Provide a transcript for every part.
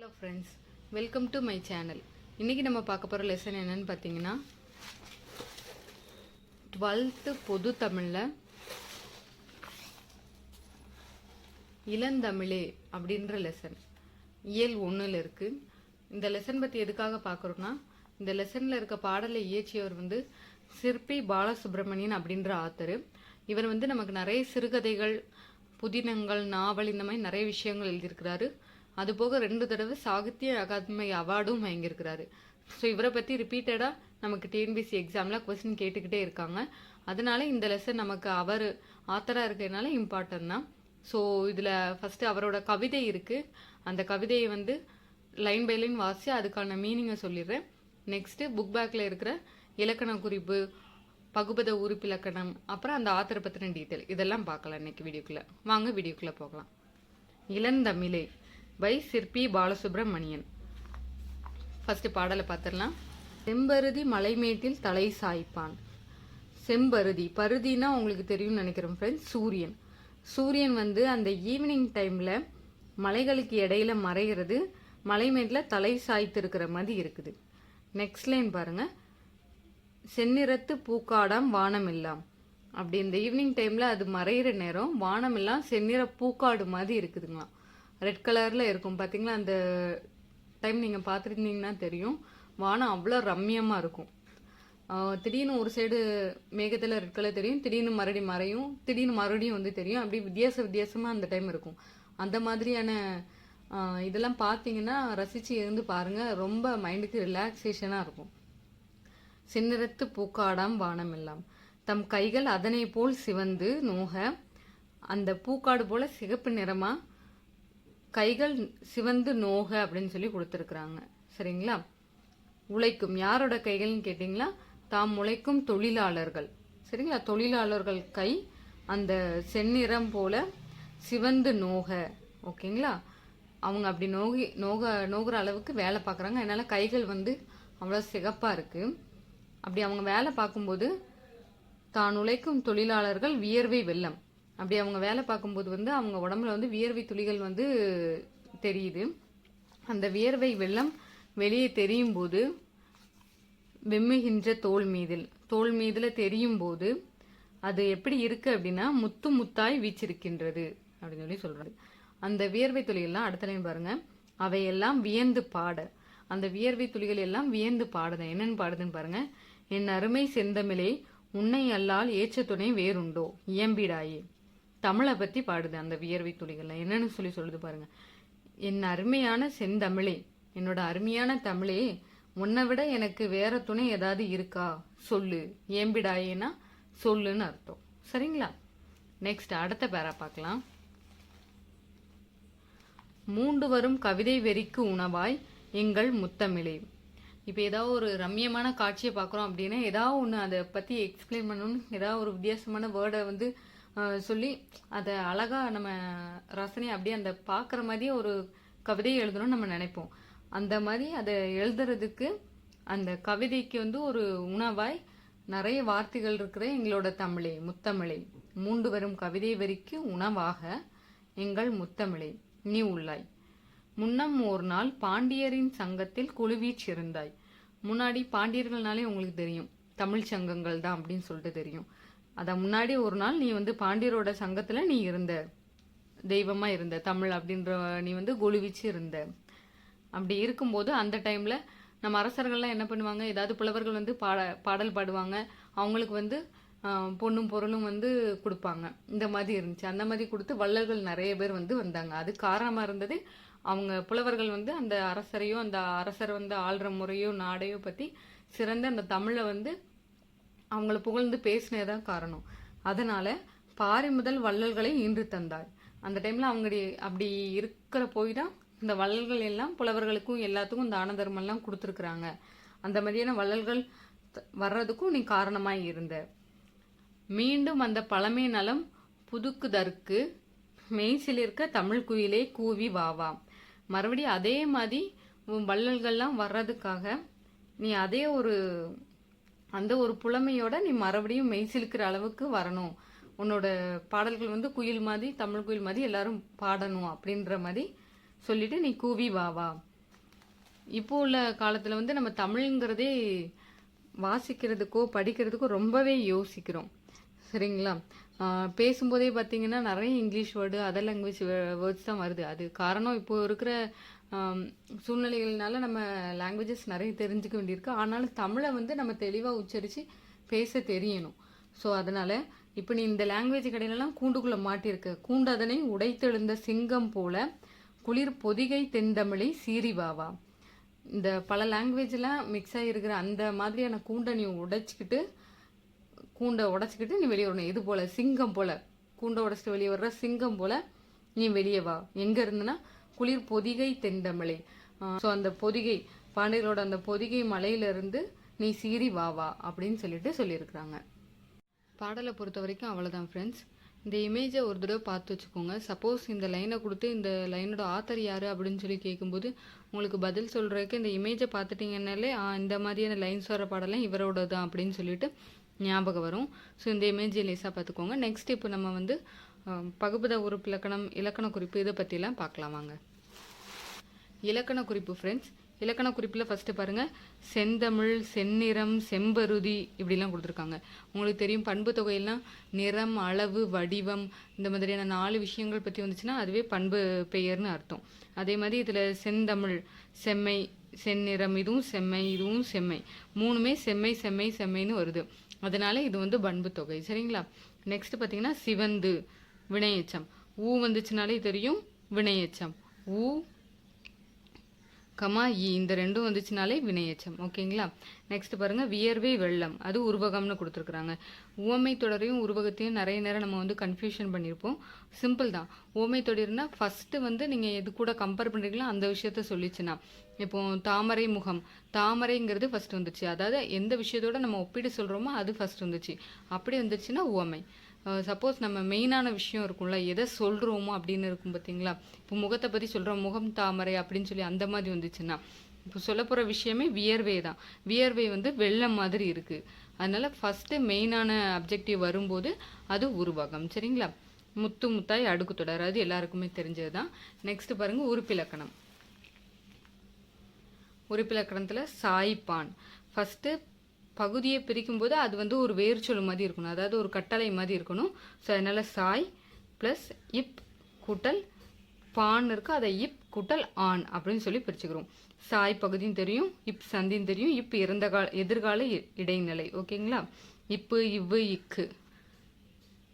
Hello friends, welcome to my channel. இன்றைக்கி நம்ம பார்க்க போகிற லெசன் என்னன்னு பார்த்தீங்கன்னா 12th பொது தமிழில் இளந்தமிழே அப்படின்ற லெசன் இயல் 1ல் இருக்குது. இந்த லெசன் பற்றி எதுக்காக பார்க்குறோன்னா, இந்த லெசனில் இருக்க பாடலை இயற்றியவர் சிற்பி பாலசுப்ரமணியன் அப்படின்ற ஆத்தர். இவர் நமக்கு நிறைய சிறுகதைகள், புதினங்கள், நாவல், இந்த மாதிரி நிறைய விஷயங்கள் எழுதியிருக்கிறாரு. அதுபோக 2 தடவை சாகித்ய அகாதமி அவார்டும் வாங்கியிருக்கிறாரு. ஸோ இவரை பற்றி ரிப்பீட்டடாக நமக்கு டிஎன்பிசி எக்ஸாமில் கொஸ்டின் கேட்டுக்கிட்டே இருக்காங்க. அதனால இந்த லெசன் நமக்கு அவர் ஆத்தராக இருக்கிறதுனால இம்பார்ட்டன்ட் தான். ஸோ இதில் ஃபஸ்ட்டு அவரோட கவிதை இருக்குது. அந்த கவிதையை லைன் பை லைன் வாசி அதுக்கான மீனிங்கை சொல்லிடுறேன். நெக்ஸ்ட்டு புக் பேக்கில் இருக்கிற இலக்கண குறிப்பு, பகுபத உறுப்பிலக்கணம், அப்புறம் அந்த ஆத்தரை பற்றின டீட்டெயில் இதெல்லாம் பார்க்கலாம் இன்னைக்கு வீடியோக்குள்ளே. வாங்க வீடியோக்குள்ளே போகலாம். இளந்தமிழே பை சிற்பி பாலசுப்ரமணியன். ஃபர்ஸ்ட் பாடலை பார்த்துடலாம். செம்பருதி மலைமேட்டில் தலை சாய்ப்பான். செம்பருதி, பருதினா உங்களுக்கு தெரியும்னு நினைக்கிறோம் ஃப்ரெண்ட்ஸ். சூரியன் அந்த ஈவினிங் டைமில் மலைகளுக்கு இடையில மறைகிறது, மலைமேட்டில் தலை சாய்த்து இருக்கிற மாதிரி இருக்குது. நெக்ஸ்ட் லைன் பாருங்க. செந்நிறத்து பூக்காடாம் வானமெல்லாம். அப்படி இந்த ஈவினிங் டைமில் அது மறைகிற நேரம் வானமெல்லாம் செந்நிற பூக்காடு மாதிரி இருக்குதுங்களாம். ரெட் கலரில் இருக்கும் பார்த்தீங்களா? அந்த டைம் நீங்கள் பார்த்துருந்தீங்கன்னா தெரியும், வானம் அவ்வளோ ரம்மியமாக இருக்கும். திடீர்னு ஒரு சைடு மேகத்தில் ரெட் கலர் தெரியும், திடீர்னு மறையும், திடீர்னு மறுபடியும் தெரியும். அப்படி வித்தியாசமாக அந்த டைம் இருக்கும். அந்த மாதிரியான இதெல்லாம் பார்த்தீங்கன்னா ரசித்து இருந்து பாருங்கள், ரொம்ப மைண்டுக்கு ரிலாக்ஸேஷனாக இருக்கும். செந்நிறத்து பூக்காடாம் வானம் எல்லாம், தம் கைகள் அதனை போல் சிவந்து நோக. அந்த பூக்காடு போல் சிகப்பு நிறமாக கைகள் சிவந்து நோக அப்படின்னு சொல்லி கொடுத்துருக்குறாங்க. சரிங்களா? உழைக்கும், யாரோட கைகள்னு கேட்டிங்களா? தாம் உழைக்கும் தொழிலாளர்கள். சரிங்களா? தொழிலாளர்கள் கை அந்த செந்நிறம் போல சிவந்து நோக. ஓகேங்களா? அவங்க அப்படி நோகிற அளவுக்கு வேலை பார்க்குறாங்க. அதனால கைகள் அவ்வளோ சிகப்பாக இருக்குது. அப்படி அவங்க வேலை பார்க்கும்போது தான் உழைக்கும் தொழிலாளர்கள் வியர்வை வெள்ளம். அப்படி அவங்க வேலை பார்க்கும்போது அவங்க உடம்புல வியர்வை துளிகள் தெரியுது. அந்த வியர்வை வெள்ளம் வெளியே தெரியும் போது வெம்முகின்ற தோல் மீதில் தெரியும் போது அது எப்படி இருக்கு அப்படின்னா முத்து முத்தாய் வீச்சிருக்கின்றது அப்படின்னு சொல்லி சொல்றாரு. அந்த வியர்வை துளிகள்லாம் அடுத்த லைன் பாருங்க. அவையெல்லாம் வியந்து பாட. அந்த வியர்வை துளிகள் எல்லாம் வியந்து பாடுதான். என்னன்னு பாடுதுன்னு பாருங்க. என் அருமை செந்தமிழே, உன்னை அல்லால் ஏற்ற துணை வேறுண்டோ, இயம்பிடாயே. தமிழை பற்றி பாடுது அந்த வியர்வை துளிகள்ல. என்னன்னு சொல்லி சொல்லுது பாருங்க. என் அருமையான செந்தமிழே, என்னோட அருமையான தமிழே, உன்னை விட எனக்கு வேற துணை ஏதாவது இருக்கா சொல்லு. ஏம்பிடாயேனா சொல்லுன்னு அர்த்தம். சரிங்களா? நெக்ஸ்ட் அடுத்த பேரா பார்க்கலாம். மூண்டு வரும் கவிதை வெறிக்கு உணவாய் எங்கள் முத்தமிழே. இப்போ ஏதாவது ஒரு ரம்யமான காட்சியை பார்க்குறோம் அப்படின்னா ஏதாவது ஒன்று அதை பற்றி எக்ஸ்பிளைன் பண்ணணும்னு ஏதாவது ஒரு வித்தியாசமான வேர்டை சொல்லி அதை அழகாக நம்ம ரசனை அப்படியே அந்த பார்க்குற மாதிரியே ஒரு கவிதையை எழுதணும்னு நம்ம நினைப்போம். அந்த மாதிரி அதை எழுதுறதுக்கு அந்த கவிதைக்கு ஒரு உணவாய் நிறைய வார்த்தைகள் இருக்கிற எங்களோட தமிழே, முத்தமிழே. மூண்டு வரும் கவிதை வரிக்கு உணவாக எங்கள் முத்தமிழே நீ உள்ளாய். முன்னம் ஒரு நாள் பாண்டியரின் சங்கத்தில் குழுவீச்சிருந்தாய். முன்னாடி பாண்டியர்கள்னாலே உங்களுக்கு தெரியும், தமிழ் சங்கங்கள் தான் அப்படின்னு சொல்லிட்டு தெரியும். அத முன்னாடி ஒரு நாள் நீ பாண்டியரோட சங்கத்துல நீ இருந்த, தெய்வமா இருந்த, தமிழ் அப்படின்ற நீ குழுவிச்சு இருந்த. அப்படி இருக்கும்போது அந்த டைம்ல நம்ம அரசர்கள்லாம் என்ன பண்ணுவாங்க, ஏதாவது புலவர்கள் பாடல் பாடுவாங்க, அவங்களுக்கு பொண்ணும் பொருளும் கொடுப்பாங்க. இந்த மாதிரி இருந்துச்சு. அந்த மாதிரி கொடுத்து வள்ளல்கள் நிறைய பேர் வந்தாங்க. அது காரணமா இருந்தது அவங்க புலவர்கள் அந்த அரசரையோ அந்த அரசர் ஆள்ற முறையோ நாடையோ பத்தி சிறந்த அந்த தமிழை அவங்கள புகழ்ந்து பேசினதான் காரணம். அதனால பாரி முதல் வள்ளல்களை ஈன்று தந்தார். அந்த டைம்ல அவங்க அப்படி இருக்கிற போய் தான் இந்த வள்ளல்கள் எல்லாம் புலவர்களுக்கும் எல்லாத்துக்கும் இந்த தான தர்மம் எல்லாம் கொடுத்துருக்குறாங்க. அந்த மாதிரியான வள்ளல்கள் வர்றதுக்கும் நீ காரணமாய் இருந்த. மீண்டும் அந்த பழமை நலம் புதுக்குதற்கு மெய்சிலிருக்க தமிழ் குயிலே கூவி வாவா. மறுபடியும் அதே மாதிரி வள்ளல்கள்லாம் வர்றதுக்காக நீ அதே அந்த ஒரு புலமையோட நீ மறுபடியும் மெய்சிலுக்கிற அளவுக்கு வரணும். உன்னோட பாடல்கள் குயில் மாதிரி, தமிழ் குயில் மாதிரி எல்லாரும் பாடணும் அப்படின்ற மாதிரி சொல்லிட்டு நீ கூவி வாவா. இப்போ உள்ள காலத்தில் வந்து நம்ம தமிழ்ங்கிறதே வாசிக்கிறதுக்கோ படிக்கிறதுக்கோ ரொம்பவே யோசிக்கிறோம். சரிங்களா? பேசும்போதே பார்த்தீங்கன்னா நிறைய English word, other language words தான் வருது. அது காரணம் இப்போ இருக்கிற சூழ்நிலைகள்னால நம்ம லாங்குவேஜஸ் நிறைய தெரிஞ்சுக்க வேண்டியிருக்கு. ஆனாலும் தமிழை வந்து நம்ம தெளிவாக உச்சரித்து பேச தெரியணும். ஸோ அதனால் இப்போ நீ இந்த லாங்குவேஜ் கடையிலலாம் கூண்டுக்குள்ளே மாட்டியிருக்க, கூண்டு அதனை உடைத்தெழுந்த சிங்கம் போல குளிர் பொதிகை தென்தமிழை சீரிவாவா. இந்த பல லாங்குவேஜ்லாம் மிக்ஸ் ஆகிருக்கிற அந்த மாதிரியான கூண்டை நீ உடைச்சிக்கிட்டு நீ வெளியே வரணும். இது போல் சிங்கம் போல் கூண்டை உடைச்சிட்டு வெளியே வர்ற சிங்கம் போல் நீ வெளியே வா. எங்கே இருந்துன்னா குளிர் பொதிகை தென்தமிழை. ஸோ அந்த பொதிகை பாண்டியர்களோட அந்த பொதிகை மலையிலிருந்து நீ சீறி வா அப்படின்னு சொல்லியிருக்கிறாங்க. பாடலை பொறுத்த வரைக்கும் அவ்வளோதான் ஃப்ரெண்ட்ஸ். இந்த இமேஜை ஒரு தடவை பார்த்து வச்சுக்கோங்க. சப்போஸ் இந்த லைனை கொடுத்து இந்த லைனோட ஆத்தர் யார் அப்படின்னு சொல்லி கேட்கும்போது உங்களுக்கு பதில் சொல்கிறதுக்கு இந்த இமேஜை பார்த்துட்டிங்கன்னாலே இந்த மாதிரியான லைன்ஸ் வர பாடலாம் இவரோட தான் அப்படின்னு சொல்லிட்டு ஞாபகம் வரும். ஸோ இந்த இமேஜை லேசாக பார்த்துக்கோங்க. நெக்ஸ்ட் இப்போ நம்ம வந்து பகுபத உறுப்பு இலக்கணம், இலக்கண குறிப்பு இதை பற்றிலாம் பார்க்கலாம் வாங்க. இலக்கண குறிப்பு ஃப்ரெண்ட்ஸ். இலக்கண குறிப்பில் ஃபஸ்ட்டு பாருங்கள், செந்தமிழ், செந்நிறம், செம்பருதி இப்படிலாம் கொடுத்துருக்காங்க. உங்களுக்கு தெரியும் பண்பு தொகையெல்லாம் நிறம், அளவு, வடிவம் இந்த மாதிரியான 4 விஷயங்கள் பற்றி வந்துச்சுன்னா அதுவே பண்பு பெயர்னு அர்த்தம். அதே மாதிரி இதில் செந்தமிழ், செம்மை, செந்நிறம் இதுவும் செம்மை, இதுவும் செம்மை, 3மே செம்மை செம்மை செம்மைன்னு வருது. அதனால இது வந்து பண்பு தொகை. சரிங்களா? நெக்ஸ்ட் பார்த்தீங்கன்னா சிவந்து வினையெச்சம். ஊ வந்துச்சுனாலே தெரியும் வினையெச்சம். ஊ கமா இந்த ரெண்டும் வந்துச்சுனாலே வினையெச்சம். ஓகேங்களா? நெக்ஸ்ட் பாருங்க வியர்வை வெள்ளம், அது உருவகம்னு கொடுத்துருக்குறாங்க. உவமை தொடரையும் உருவகத்தையும் நிறைய நேரம் நம்ம வந்து கன்ஃபியூஷன் பண்ணியிருப்போம். சிம்பிள் தான். உவமை தொடர்னா ஃபஸ்ட்டு வந்து நீங்கள் எது கூட கம்பேர் பண்ணுறீங்களோ அந்த விஷயத்த சொல்லிச்சுன்னா, இப்போ தாமரை முகம், தாமரைங்கிறது ஃபஸ்ட் வந்துச்சு. அதாவது எந்த விஷயத்தோட நம்ம ஒப்பிட்டு சொல்கிறோமோ அது ஃபஸ்ட் வந்துச்சு. அப்படி வந்துச்சுன்னா உவமை. சப்போஸ் நம்ம மெயினான விஷயம் இருக்கும்ல, எதை சொல்கிறோமோ அப்படின்னு இருக்கும் பார்த்தீங்களா. இப்போ முகத்தை பற்றி சொல்கிறோம், முகம் தாமரை அப்படின்னு சொல்லி அந்த மாதிரி வந்துச்சுன்னா, இப்போ சொல்ல போகிற விஷயமே வியர்வை தான். வியர்வை வந்து வெள்ளம் மாதிரி இருக்குது. அதனால் ஃபஸ்ட்டு மெயினான அப்ஜெக்டிவ் வரும்போது அது உருவகம். சரிங்களா? முத்து முத்தாய் அடுக்கு தொடர், அது எல்லாருக்குமே தெரிஞ்சது தான். நெக்ஸ்ட் பாருங்கள் உறுப்பிலக்கணம். உறுப்பிலக்கணத்தில் சாய்ப்பான். ஃபஸ்ட்டு பகுதியை பிரிக்கும்போது அது வந்து ஒரு வேறு சொல் மாதிரி இருக்கணும், அதாவது ஒரு கட்டளை மாதிரி இருக்கணும். ஸோ அதனால் சாய் ப்ளஸ் இப் கூட்டல் பான் இருக்குது, அதை இப் கூட்டல் ஆன் அப்படின்னு சொல்லி பிரிச்சுக்கிறோம். சாய் பகுதியும் தெரியும், இப் சந்தின்னு தெரியும், இப் எதிர்கால இடைநிலை. ஓகேங்களா? இப்பு, இவ்வு, இக்கு,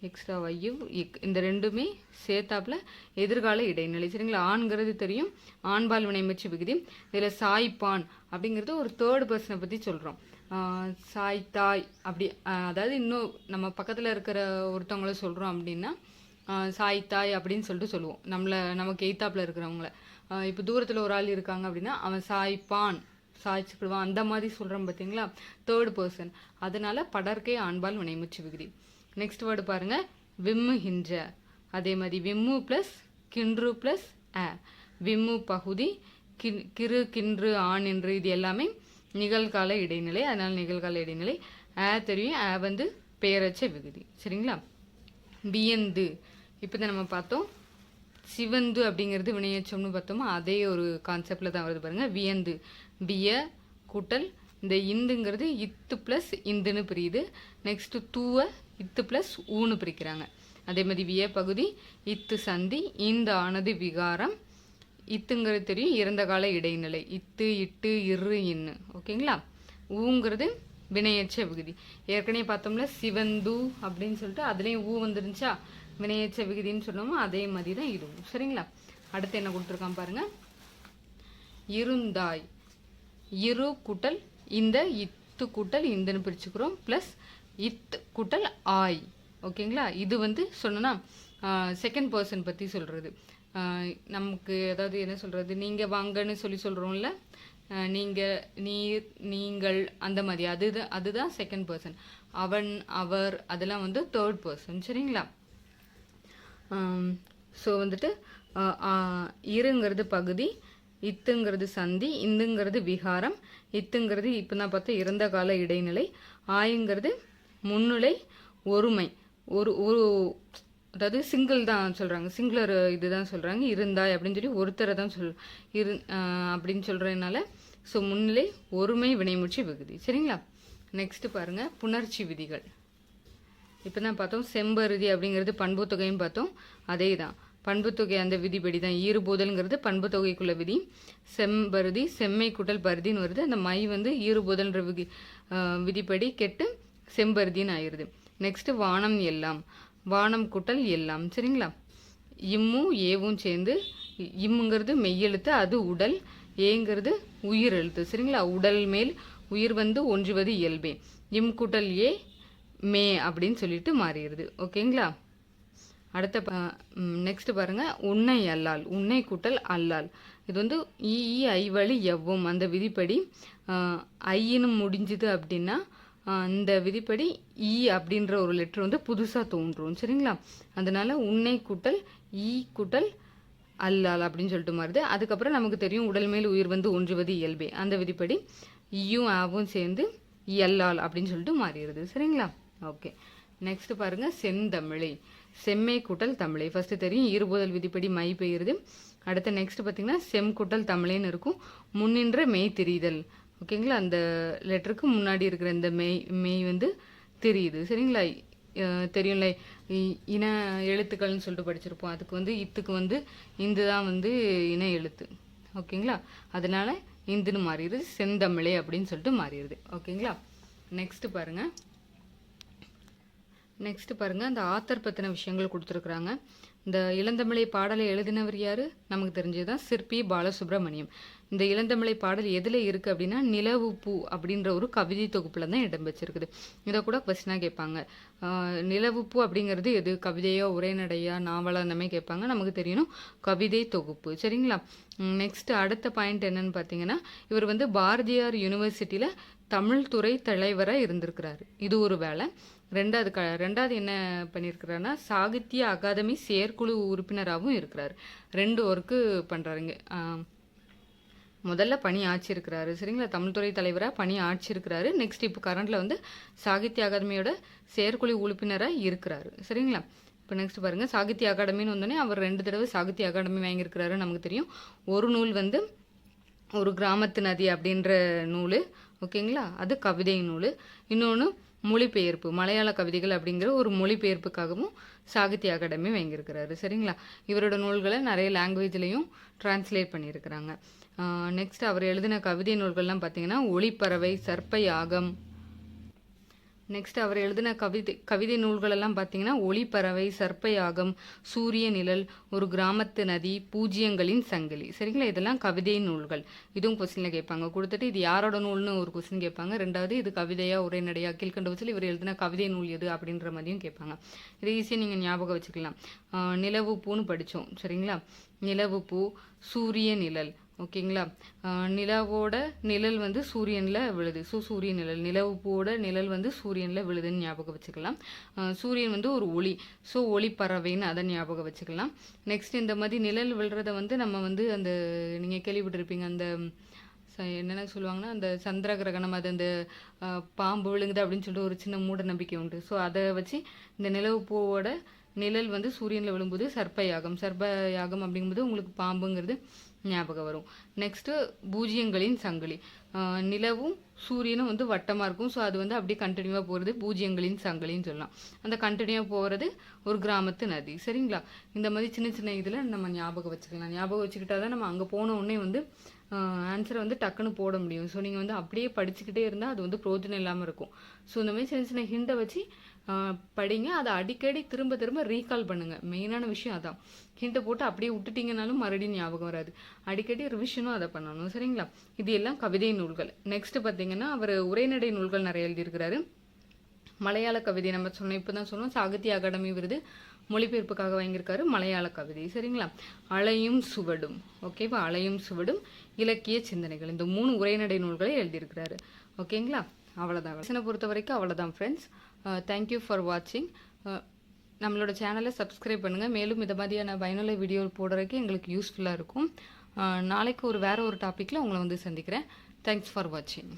எக்ஸ்ட்ரா வையு, இக் இந்த ரெண்டுமே சேர்த்தாப்புல எதிர்கால இடைநிலை. சரிங்களா? ஆண்கிறது தெரியும், ஆண்பால் வினைமெச்சு விகுதி. இதில் சாய்ப்பான் அப்படிங்கிறது ஒரு தேர்ட் பர்சனை பற்றி சொல்கிறோம். சாய் தாய் அப்படி, அதாவது இன்னும் நம்ம பக்கத்தில் இருக்கிற ஒருத்தவங்கள சொல்கிறோம் அப்படின்னா சாய் தாய் அப்படின்னு சொல்லிட்டு சொல்லுவோம். நமக்கு எய்த்தாப்பில் இருக்கிறவங்கள. இப்போ தூரத்தில் ஒரு ஆள் இருக்காங்க அப்படின்னா அவன் சாய்ப்பான், சாய்ச்சிக்கிடுவான், அந்த மாதிரி சொல்கிறோம் பார்த்தீங்களா, தேர்ட் பர்சன். அதனால படர்க்கை ஆண்பால் வினைமுச்சு விகுதி. நெக்ஸ்ட் வேர்டு பாருங்கள், விம்மு ஹின்ற. அதே மாதிரி விம்மு ப்ளஸ் கின்று ப்ளஸ் விம்மு பகுதி, கிரு கின்று ஆண் என்று, இது எல்லாமே நிகழ்கால இடைநிலை. அதனால் நிகழ்கால இடைநிலை. தெரியும், வந்து பெயரச்ச விகுதி. சரிங்களா? வியந்து, இப்போ தான் நம்ம பார்த்தோம். சிவந்து அப்படிங்கிறது வினையச்சம்னு பார்த்தோமா, அதே ஒரு கான்செப்டில் தான் வருது பாருங்கள். வியந்து, விய கூட்டல் இந்த இந்துங்கிறது இத்து ப்ளஸ் இந்துன்னு பிரியுது. நெக்ஸ்ட்டு தூவ இத்து ப்ளஸ் ஊன்னு பிரிக்கிறாங்க. அதே மாதிரி விய பகுதி, இத்து சந்தி, இந்த ஆனது விகாரம், இத்துங்கிறது தெரியும் இறந்த கால இடைநிலை. இத்து, இட்டு, இரு, இன்னு. ஓகேங்களா? ஊங்கிறது வினையச்ச விகுதி. ஏற்கனவே பார்த்தோம்ல சிவந்து அப்படின்னு சொல்லிட்டு அதுலேயும் ஊ வந்துருந்துச்சா, வினையச்ச விகுதின்னு சொன்னோமோ அதே மாதிரி தான் இதுவும். சரிங்களா? அடுத்து என்ன கொடுத்துருக்கான் பாருங்க, இருந்தாய். இரு கூட்டல் இந்த, இத்து கூட்டல் இந்துன்னு பிரிச்சுக்கிறோம், ப்ளஸ் இத் கூட்டல் ஆய். ஓகேங்களா? இது வந்து சொன்னோன்னா செகண்ட் பர்சன் பற்றி சொல்கிறது. நமக்கு அதாவது என்ன சொல்கிறது, நீங்கள் வாங்கன்னு சொல்லி சொல்கிறோம்ல, நீங்கள், நீர், நீங்கள் அந்த மாதிரி, அதுதான் செகண்ட் பர்சன். அவன், அவர் அதெல்லாம் வந்து தேர்ட் பர்சன். சரிங்களா? ஸோ வந்துட்டு இருங்கிறது பகுதி, இத்துங்கிறது சந்தி, இந்துங்கிறது விகாரம், இத்துங்கிறது இப்போ தான் பார்த்தா இறந்த கால இடைநிலை, ஆயுங்கிறது முன்னிலை ஒருமை. ஒரு அதாவது சிங்கிள் தான் சொல்கிறாங்க, சிங்குலர் இதுதான் சொல்கிறாங்க. இருந்தாய் அப்படின்னு சொல்லி ஒருத்தரை தான் அப்படின்னு சொல்கிறதுனால ஸோ முன்னிலை ஒருமை வினைமுற்று விகுதி. சரிங்களா? நெக்ஸ்ட் பாருங்கள் புணர்ச்சி விதிகள். இப்போ தான் பார்த்தோம் செம்பருதி அப்படிங்கிறது பண்பு தொகைன்னு பார்த்தோம். அதே தான் பண்புத்தொகை அந்த விதிப்படி தான் ஈறுபோதல்ங்கிறது பண்பு தொகைக்குள்ள விதி. செம்பருதி செம்மை கூட்டல் பருதின்னு வருது. அந்த மை வந்து ஈறுபோதல்ன்ற விதிப்படி கெட்டு செம்பருதின்னு ஆயிடுது. நெக்ஸ்ட் வானம் எல்லாம், வானம் கூட்டல் எல்லாம். சரிங்களா? இம்மும் ஏவும் சேர்ந்து, இம்முங்கிறது மெய்யெழுத்து, அது உடல், ஏங்கிறது உயிர் எழுத்து. சரிங்களா? உடல் மேல் உயிர் வந்து ஒன்றுவது இயல்பே. இம் கூட்டல் ஏ மே அப்படின்னு சொல்லிட்டு மாறிடுது. ஓகேங்களா? அடுத்த நெக்ஸ்ட் பாருங்க உன்னை அல்லால், உன்னை கூட்டல் அல்லால். இது வந்து ஈ ஐ வழி எவ்வும் அந்த விதிப்படி ஐன்னு முடிஞ்சுது அப்படின்னா இந்த விதிப்படி ஈ அப்படின்ற ஒரு லெட்டர் வந்து புதுசாக தோன்றும். சரிங்களா? அதனால உன்னை கூட்டல் ஈ கூட்டல் அல்லால் அப்படின்னு சொல்லிட்டு மாறுது. அதுக்கப்புறம் நமக்கு தெரியும் உடல் மேல் உயிர் வந்து ஒன்றுவது இயல்பே. அந்த விதிப்படி ஈயும் ஆவும் சேர்ந்து எல்லால் அப்படின்னு சொல்லிட்டு மாறிடுது. சரிங்களா? ஓகே. நெக்ஸ்ட் பாருங்க செந்தமிழை, செம்மை கூட்டல் தமிழை. ஃபர்ஸ்ட் தெரியும் ஈறுபோதல் விதிப்படி மை பெய்யுறது. அடுத்த நெக்ஸ்ட் பார்த்தீங்கன்னா செம் கூட்டல் தமிழைன்னு இருக்கும். முன்னின்ற மெய் தெரியுதல். ஓகேங்களா? அந்த லெட்டருக்கு முன்னாடி இருக்கிற இந்த மெய் வந்து தெரியுது. சரிங்களா? தெரியும்ல இன எழுத்துக்கள்னு சொல்லிட்டு படிச்சிருப்போம். அதுக்கு வந்து இத்துக்கு வந்து இந்து தான் வந்து இன எழுத்து. ஓகேங்களா? அதனால இந்துன்னு மாறிடுது, செந்தமிழை அப்படின்னு சொல்லிட்டு மாறிடுது. ஓகேங்களா? நெக்ஸ்ட் பாருங்க அந்த ஆத்தர் பற்றின விஷயங்கள் கொடுத்துருக்குறாங்க. இந்த இளந்தமிழை பாடலை எழுதினவர் யாரு? நமக்கு தெரிஞ்சதுதான் சிற்பி பாலசுப்ரமணியம். இந்த இளந்தமிழை பாடல் எதில் இருக்குது அப்படின்னா நிலவு பூ அப்படின்ற ஒரு கவிதை தொகுப்பில் தான் இடம் வச்சிருக்குது. இதை கூட கொஸ்டினாக கேட்பாங்க. நிலவு பூ அப்படிங்கிறது எது? கவிதையா, உரைநடையா, நாவலா அந்த மாதிரி கேட்பாங்க. நமக்கு தெரியணும் கவிதை தொகுப்பு. சரிங்களா? நெக்ஸ்ட் அடுத்த பாயிண்ட் என்னன்னு பார்த்தீங்கன்னா இவர் வந்து பாரதியார் யூனிவர்சிட்டியில் தமிழ் துறை தலைவராக இருந்திருக்கிறாரு. இது ஒரு வேலை. ரெண்டாவது என்ன பண்ணியிருக்கிறாருன்னா சாகித்ய அகாதமி செயற்குழு உறுப்பினராகவும் இருக்கிறார். 2 ஒர்க்கு பண்ணுறாருங்க. முதல்ல பணி ஆட்சியிருக்கிறாரு. சரிங்களா? தமிழ்துறை தலைவராக பணி ஆட்சியிருக்கிறாரு. நெக்ஸ்ட் இப்போ கரண்டில் வந்து சாகித்ய அகாதமியோட செயற்குழு உறுப்பினராக இருக்கிறாரு. சரிங்களா? இப்போ நெக்ஸ்ட் பாருங்கள் சாகித்ய அகாடமின்னு வந்தோடனே அவர் 2 தடவை சாகித்ய அகாடமி வாங்கியிருக்கிறாரு. நமக்கு தெரியும். ஒரு நூல் வந்து ஒரு கிராமத்து நதி அப்படின்ற நூல். ஓகேங்களா? அது கவிதை நூல். இன்னொன்று மொழிபெயர்ப்பு, மலையாள கவிதைகள் அப்படிங்கிற ஒரு மொழிபெயர்ப்புக்காகவும் சாகித்ய அகாடமி வாங்கியிருக்கிறாரு. சரிங்களா? இவரோட நூல்களை நிறைய லாங்குவேஜ்லையும் டிரான்ஸ்லேட் பண்ணியிருக்கிறாங்க. நெக்ஸ்ட் அவர் எழுதின கவிதை நூல்கள்லாம் பார்த்தீங்கன்னா ஒளிப்பறவை, சர்ப்ப யாகம். நெக்ஸ்ட் அவர் எழுதின கவிதை நூல்களெல்லாம் பார்த்தீங்கன்னா ஒளிப்பறவை, சர்ப்ப யாகம், சூரிய நிழல், ஒரு கிராமத்து நதி, பூஜ்யங்களின் சங்கிலி. சரிங்களா? இதெல்லாம் கவிதை நூல்கள். இதுவும் கொஸ்டினில் கேட்பாங்க. கொடுத்துட்டு இது யாரோட நூல்னு ஒரு கொஸ்டின் கேட்பாங்க. 2வது இது கவிதையா, உரைநடையா, கீழ்கண்ட வச்சில் இவர் எழுதின கவிதை நூல் எது அப்படின்ற மாதிரியும் கேட்பாங்க. இது ஈஸியாக நீங்கள் ஞாபகம் வச்சுக்கலாம். நிலவு பூன்னு படித்தோம். சரிங்களா? நிலவு பூ, சூரிய நிழல். ஓகேங்களா? நிலவோட நிழல் வந்து சூரியனில் விழுது. சூரிய நிழல். நிலவு பூவோட நிழல் வந்து சூரியனில் விழுதுன்னு ஞாபகம் வச்சுக்கலாம். சூரியன் வந்து ஒரு ஒளி. ஒளி பறவைன்னு அதை ஞாபகம் வச்சுக்கலாம். நெக்ஸ்ட் இந்த மாதிரி நிழல் விழுறத வந்து நம்ம வந்து அந்த நீங்கள் கேள்விப்பட்டிருப்பீங்க அந்த என்னென்ன சொல்லுவாங்கன்னா அந்த சந்திர கிரகணம், அது அந்த பாம்பு விழுங்குது அப்படின்னு சொல்லிட்டு ஒரு சின்ன மூட நம்பிக்கை உண்டு. அதை வச்சு இந்த நிலவு பூவோட நிழல் வந்து சூரியனில் விழும்போது சர்ப்ப யாகம் அப்படிங்கும்போது உங்களுக்கு பாம்புங்கிறது ஞாபகம் வரும். நெக்ஸ்ட்டு பூஜ்யங்களின் சங்கிலி. நிலவும் சூரியனும் வந்து வட்டமாக இருக்கும். அது வந்து அப்படியே கண்டினியூவாக போகிறது பூஜ்யங்களின் சங்கிலின்னு சொல்லலாம். அந்த கண்டினியூவாக போகிறது ஒரு கிராமத்து நதி. சரிங்களா? இந்த மாதிரி சின்ன சின்ன இதில் நம்ம ஞாபகம் வச்சுக்கலாம். ஞாபகம் வச்சுக்கிட்டா தான் நம்ம அங்கே போன உடனே வந்து ஆன்சரை வந்து டக்குன்னு போட முடியும். நீங்கள் வந்து அப்படியே படிச்சுக்கிட்டே இருந்தால் அது வந்து பிரோஜனம் இல்லாமல் இருக்கும். இந்த மாதிரி சின்ன சின்ன ஹிண்டை வச்சு படிங்க. அதை அடிக்கடி திரும்ப திரும்ப ரீகால் பண்ணுங்கள். மெயினான விஷயம் அதான். ஹிண்டை போட்டு அப்படியே விட்டுட்டிங்கனாலும் மறுபடியும் ஞாபகம் வராது. அடிக்கடி ரிவிஷனும் அதை பண்ணணும். சரிங்களா? இது எல்லாம் கவிதை நூல்கள். நெக்ஸ்ட் பார்த்தீங்கன்னா அவர் உரைநடை நூல்கள் நிறைய எழுதியிருக்கிறாரு. மலையாள கவிதை நம்ம இப்போ தான் சொன்னோம் சாகித்ய அகாடமி விருது மொழிபெயர்ப்புக்காக வாங்கியிருக்காரு. மலையாள கவிதை. சரிங்களா? அலையும் சுவடும். ஓகேவா? அலையும் சுவடும், இலக்கிய சிந்தனைகள், இந்த 3 உரைநடை நூல்களை எழுதியிருக்கிறாரு. ஓகேங்களா? அவ்வளோதான். லெசனை பொறுத்த வரைக்கும் அவ்வளோதான் ஃப்ரெண்ட்ஸ். தேங்க்யூ ஃபார் வாட்சிங். நம்மளோட சேனலை சப்ஸ்கிரைப் பண்ணுங்கள். மேலும் இதை மாதிரியான பயனுள்ள வீடியோ போடுறதுக்கு எங்களுக்கு யூஸ்ஃபுல்லாக இருக்கும். நாளைக்கு வேற ஒரு டாப்பிக்கில் உங்களை வந்து சந்திக்கிறேன். தேங்க்ஸ் ஃபார் வாட்சிங்.